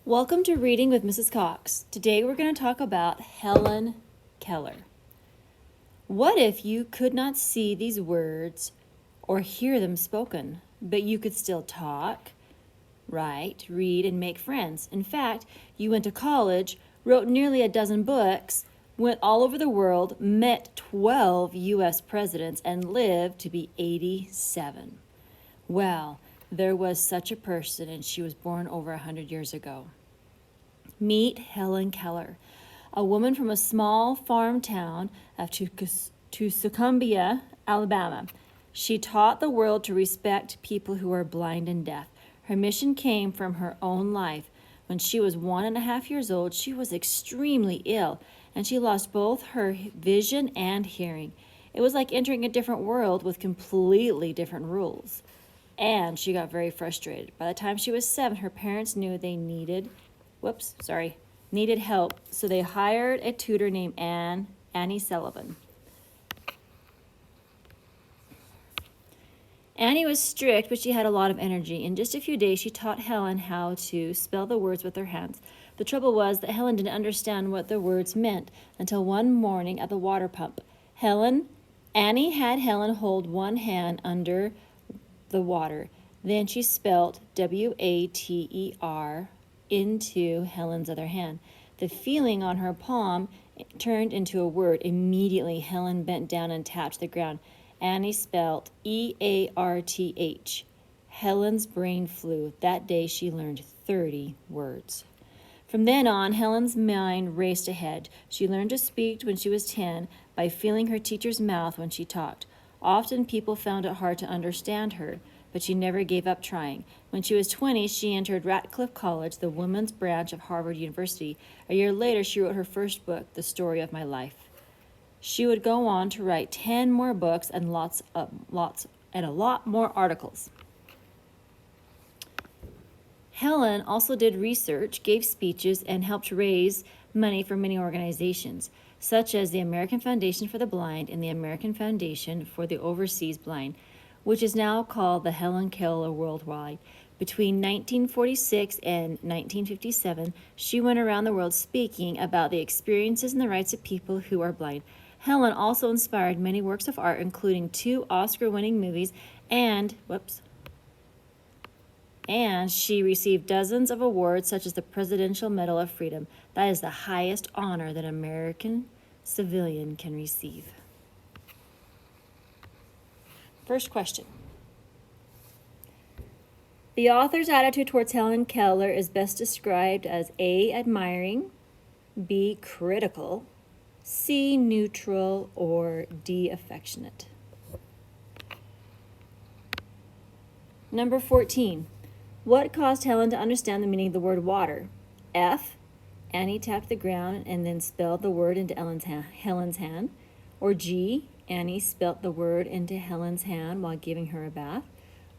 Welcome to Reading with Mrs. Cox. Today we're going to talk about Helen Keller. What if you could not see these words or hear them spoken, but you could still talk, write, read, and make friends? In fact, you went to college, wrote nearly a dozen books, went all over the world, met 12 U.S. presidents, and lived to be 87. Well, there was such a person, and she was born over 100 years ago. Meet Helen Keller, a woman from a small farm town of Tuscumbia, Alabama. She taught the world to respect people who are blind and deaf. Her mission came from her own life. When she was 1.5 years old, she was extremely ill, and she lost both her vision and hearing. It was like entering a different world with completely different rules. And she got very frustrated. By the time she was 7, her parents knew they needed help, so they hired a tutor named Annie Sullivan. Annie was strict, but she had a lot of energy. In just a few days, she taught Helen how to spell the words with her hands. The trouble was that Helen didn't understand what the words meant until one morning at the water pump. Annie had Helen hold one hand under the water. Then she spelled W-A-T-E-R into Helen's other hand. The feeling on her palm turned into a word. Immediately, Helen bent down and tapped the ground. Annie spelled E-A-R-T-H. Helen's brain flew. That day, she learned 30 words. From then on, Helen's mind raced ahead. She learned to speak when she was 10 by feeling her teacher's mouth when she talked. Often people found it hard to understand her, but she never gave up trying. When she was 20, she entered Radcliffe College, the women's branch of Harvard University. A year later, she wrote her first book, The Story of My Life. She would go on to write 10 more books and a lot more articles. Helen also did research, gave speeches, and helped raise money for many organizations, such as the American Foundation for the Blind and the American Foundation for the Overseas Blind, which is now called the Helen Keller Worldwide. Between 1946 and 1957, she went around the world speaking about the experiences and the rights of people who are blind. Helen also inspired many works of art, including 2 Oscar-winning movies, and she received dozens of awards, such as the Presidential Medal of Freedom. That is the highest honor that an American civilian can receive. First question. The author's attitude towards Helen Keller is best described as A, admiring, B, critical, C, neutral, or D, affectionate. Number 14. What caused Helen to understand the meaning of the word water? F, Annie tapped the ground and then spelled the word into Helen's hand. Or G, Annie spelt the word into Helen's hand while giving her a bath.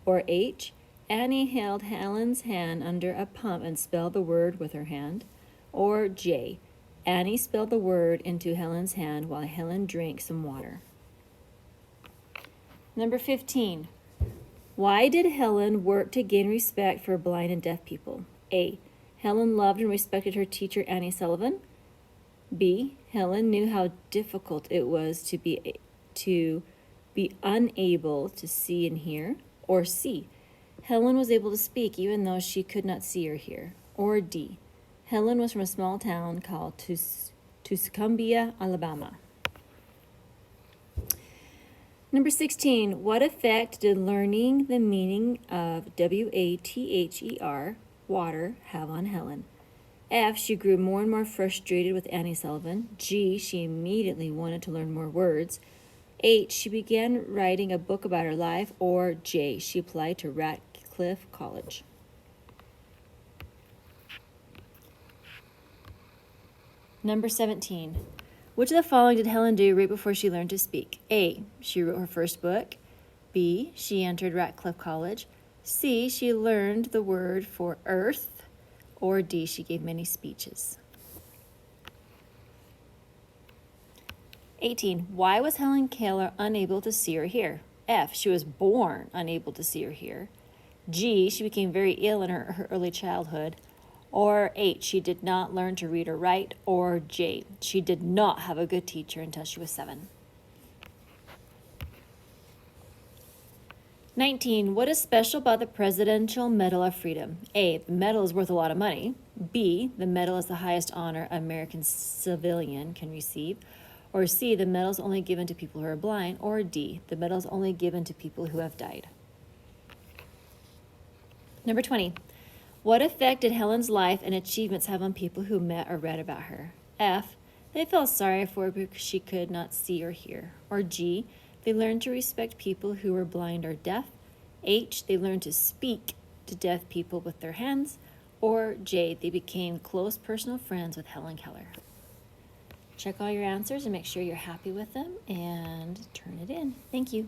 Or H, Annie held Helen's hand under a pump and spelled the word with her hand. Or J, Annie spelled the word into Helen's hand while Helen drank some water. Number 15. Why did Helen work to gain respect for blind and deaf people? A, Helen loved and respected her teacher, Annie Sullivan. B, Helen knew how difficult it was to be unable to see and hear. Or C, Helen was able to speak even though she could not see or hear. Or D, Helen was from a small town called Tuscumbia, Alabama. Number 16, what effect did learning the meaning of W-A-T-H-E-R, water, have on Helen? F, she grew more and more frustrated with Annie Sullivan. G, she immediately wanted to learn more words. H, she began writing a book about her life. Or J, she applied to Radcliffe College. Number 17. Which of the following did Helen do right before she learned to speak? A, she wrote her first book. B, she entered Radcliffe College. C, she learned the word for earth. Or D, she gave many speeches. 18. Why was Helen Keller unable to see or hear? F, she was born unable to see or hear. G, she became very ill in her early childhood. Or H, she did not learn to read or write. Or J, she did not have a good teacher until she was 7. 19. What is special about the Presidential Medal of Freedom? A, the medal is worth a lot of money. B, the medal is the highest honor an American civilian can receive. Or C, the medal is only given to people who are blind. Or D, the medal is only given to people who have died. Number 20. What effect did Helen's life and achievements have on people who met or read about her? F, they felt sorry for her because she could not see or hear. Or G, they learned to respect people who were blind or deaf. H, they learned to speak to deaf people with their hands. Or J, they became close personal friends with Helen Keller. Check all your answers and make sure you're happy with them and turn it in. Thank you.